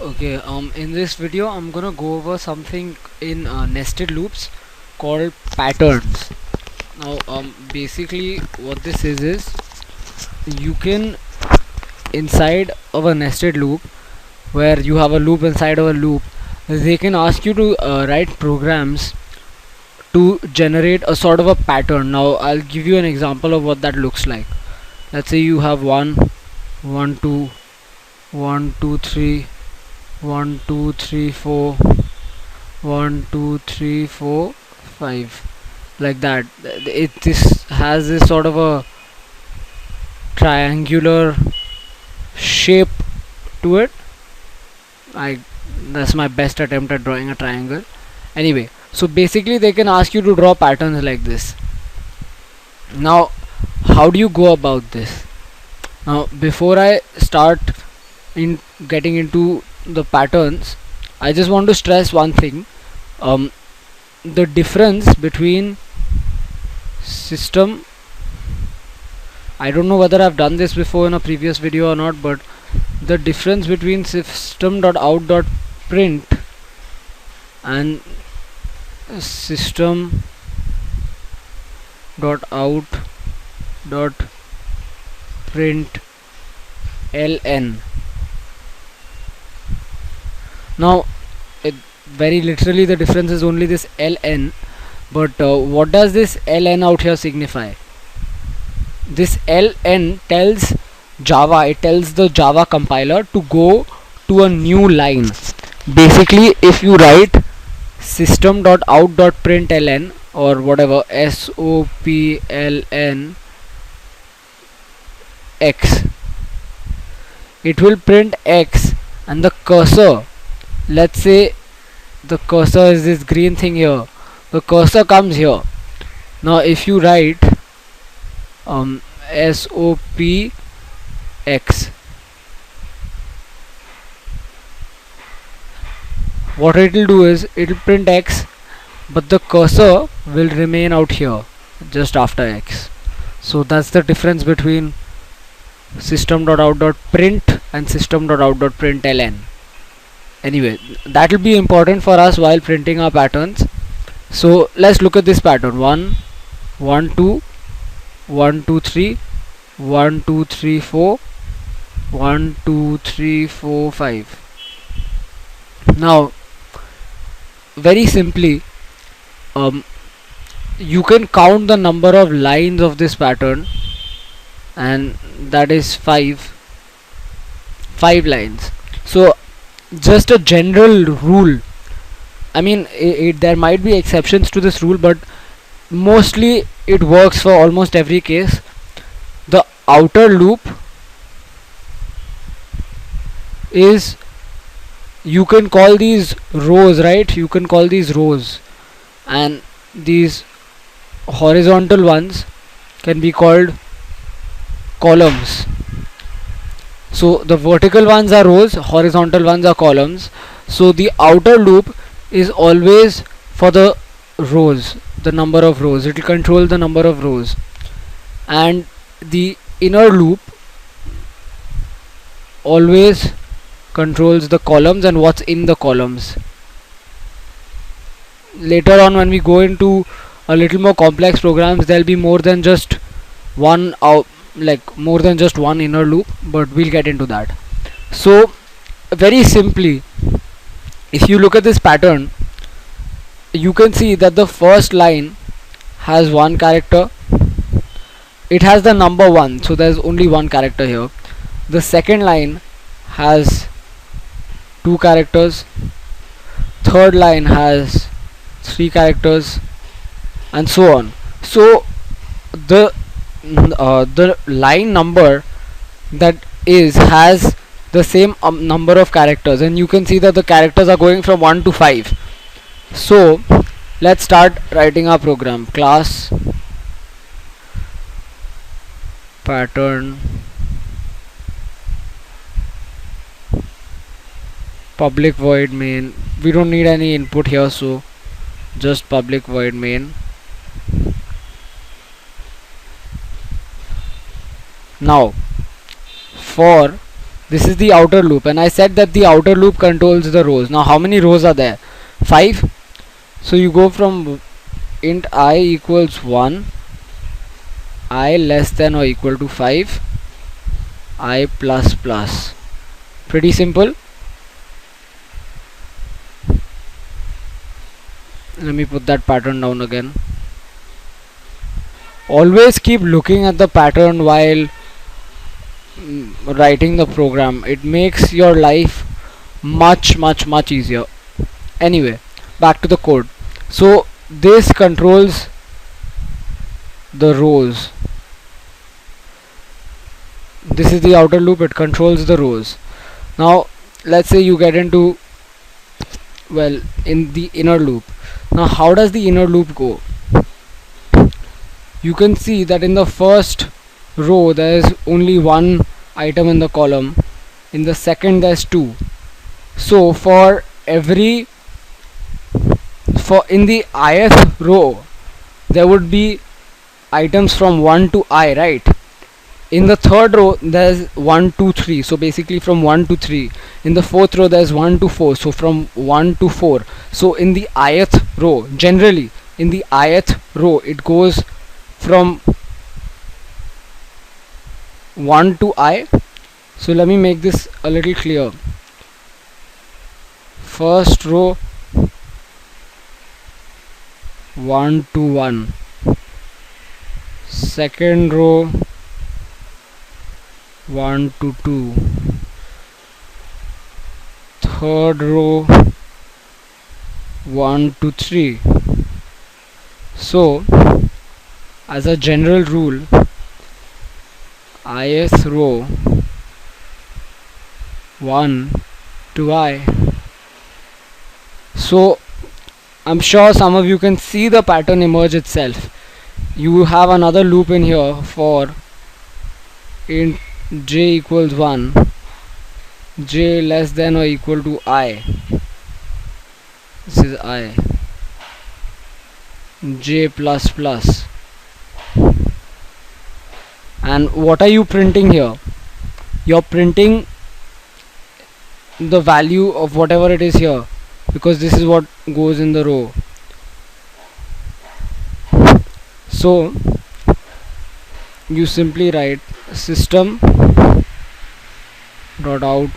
Okay, in this video I'm gonna go over something in nested loops called patterns. Now, basically what this is you can, inside of a nested loop, where you have a loop inside of a loop, they can ask you to write programs to generate a sort of a pattern. Now I'll give you an example of what that looks like. Let's say you have 1 2 1 2 3 1 2 3 4 1 2 3 4 5, like that. This has this sort of a triangular shape to it. I That's my best attempt at drawing a triangle. Anyway, so basically they can ask you to draw patterns like this. Now, how do you go about this? Now, before I start in getting into the patterns, I just want to stress one thing. The difference between system, I don't know whether I've done this before in a previous video or not, but the difference between system.out.print and system.out.println. Now, very literally the difference is only this ln, but what does this ln out here signify? This ln tells Java, it tells the Java compiler to go to a new line. Basically, if you write system.out.println or whatever, sopln x, it will print x, and the cursor, let's say the cursor is this green thing here, the cursor comes here. Now if you write sopx, what it will do is it will print x, but the cursor will remain out here just after x. So that's the difference between system.out.print and system.out.println. Anyway, that will be important for us while printing our patterns. So let's look at this pattern. 1 1 2 1 2 3 1 2 3 4 1 2 3 4 5. Now, very simply, you can count the number of lines of this pattern, and that is 5 lines. So just a general rule, I mean, there might be exceptions to this rule, but mostly it works for almost every case. The outer loop is, you can call these rows, right? You can call these rows, and these horizontal ones can be called columns. So the vertical ones are rows, horizontal ones are columns. So the outer loop is always for the rows, the number of rows. It will control the number of rows, and the inner loop always controls the columns and what's in the columns. Later on, when we go into a little more complex programs, there'll be more than just one more than just one inner loop, but we'll get into that. So very simply, if you look at this pattern, you can see that the first line has one character. It has the number 1, so there's only one character here. The second line has 2 characters. Third line has 3 characters, and so on. So the line number that has the same number of characters, and you can see that the characters are going from 1 to 5. So let's start writing our program. Class pattern public void main. We don't need any input here, so just public void main. Now, for This is the outer loop, and I said that the outer loop controls the rows. Now how many rows are there? 5. So you go from int I equals 1, I less than or equal to 5, I plus plus. Pretty simple. Let me put that pattern down again. Always keep looking at the pattern while writing the program. It makes your life much easier. Anyway, back to the code. So this controls the rows. This is the outer loop, it controls the rows. Now let's say you get into, well, in the inner loop. Now how does the inner loop go? You can see that in the first row there is only one item in the column, in the second there's 2. So in the ith row there would be items from 1 to I, right? In the third row there's 1 2 3, so basically from 1 to 3. In the fourth row there's 1 to 4, so from 1 to 4. So in the ith row, generally in the ith row, it goes from 1 to I. So let me make this a little clear. First row 1 to 1, second row 1 to 2, third row 1 to 3. So as a general rule, ith row 1 to I. So I'm sure some of you can see the pattern emerge itself. You have another loop in here for int j equals 1, j less than or equal to I. This is I. J plus plus. And what are you printing here? You're printing the value of whatever it is here, because this is what goes in the row. So you simply write system dot out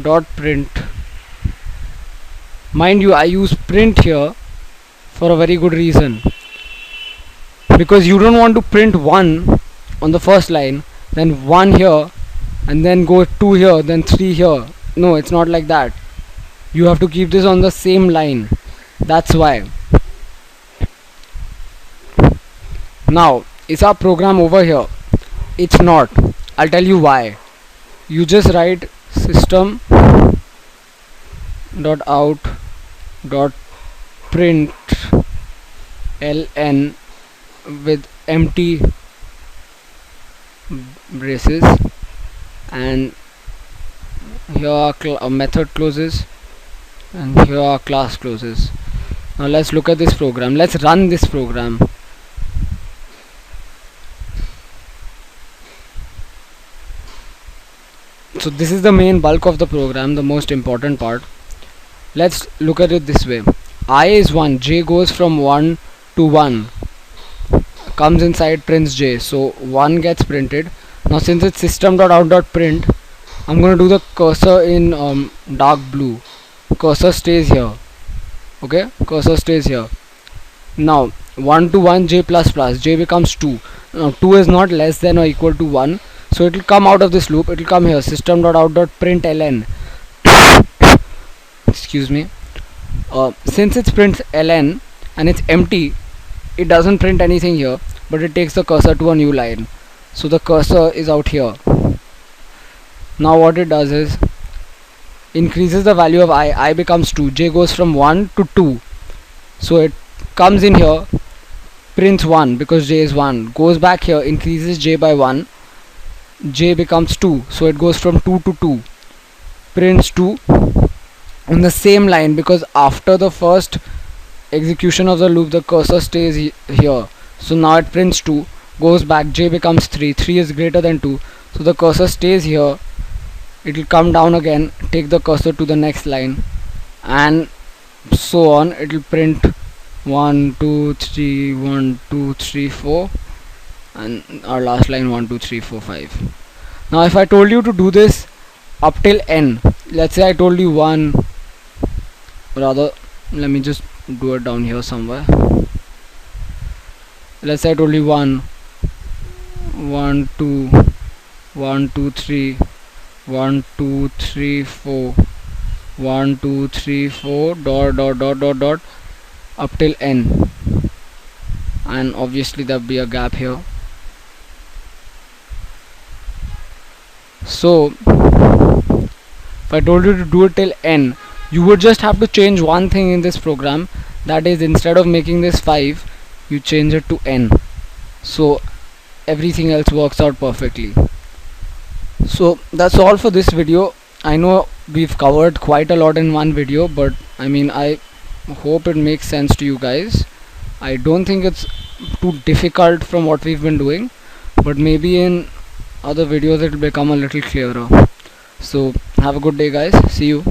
dot print. Mind you, I use print here for a very good reason, because you don't want to print 1 on the first line, then 1 here, and then go 2 here, then 3 here. No, it's not like that. You have to keep this on the same line. That's why. Now, is our program over here? It's not. I'll tell you why. You just write system dot out dot print ln with empty braces, and here are method closes, and here are class closes. Now let's look at this program. Let's run this program. So this is the main bulk of the program, the most important part. Let's look at it this way. I is 1, j goes from 1 to 1, comes inside prints j, so 1 gets printed. Now since it's system.out.print, I'm going to do the cursor in dark blue. Cursor stays here. Okay, cursor stays here. Now 1 to 1, j plus plus, j becomes 2. Now 2 is not less than or equal to 1, so it will come out of this loop. It will come here, system.out.print ln. Excuse me. Since it's print ln and it's empty, it doesn't print anything here, but it takes the cursor to a new line. So the cursor is out here. Now what it does is increases the value of I becomes 2, j goes from 1 to 2, so it comes in here, prints 1 because j is 1, goes back here, increases j by 1, j becomes 2, so it goes from 2 to 2, prints 2 on the same line, because after the first execution of the loop the cursor stays here. So now it prints 2, goes back, j becomes 3, 3 is greater than 2, so the cursor stays here, it will come down again, take the cursor to the next line, and so on. It will print 1 2 3 1 2 3 4, and our last line 1 2 3 4 5. Now if I told you to do this up till n, let's say I told you 1, rather let me just do it down here somewhere. Let's say I told you 1 1 2 1 2 3 1 2 3 4 1 2 3 4 dot dot dot dot dot up till n, and obviously there'll be a gap here. So if I told you to do it till n, you would just have to change one thing in this program, that is, instead of making this 5, you change it to n, so everything else works out perfectly. So that's all for this video. I know we've covered quite a lot in one video, but I mean, I hope it makes sense to you guys. I don't think it's too difficult from what we've been doing, but maybe in other videos it will become a little clearer. So have a good day guys, see you.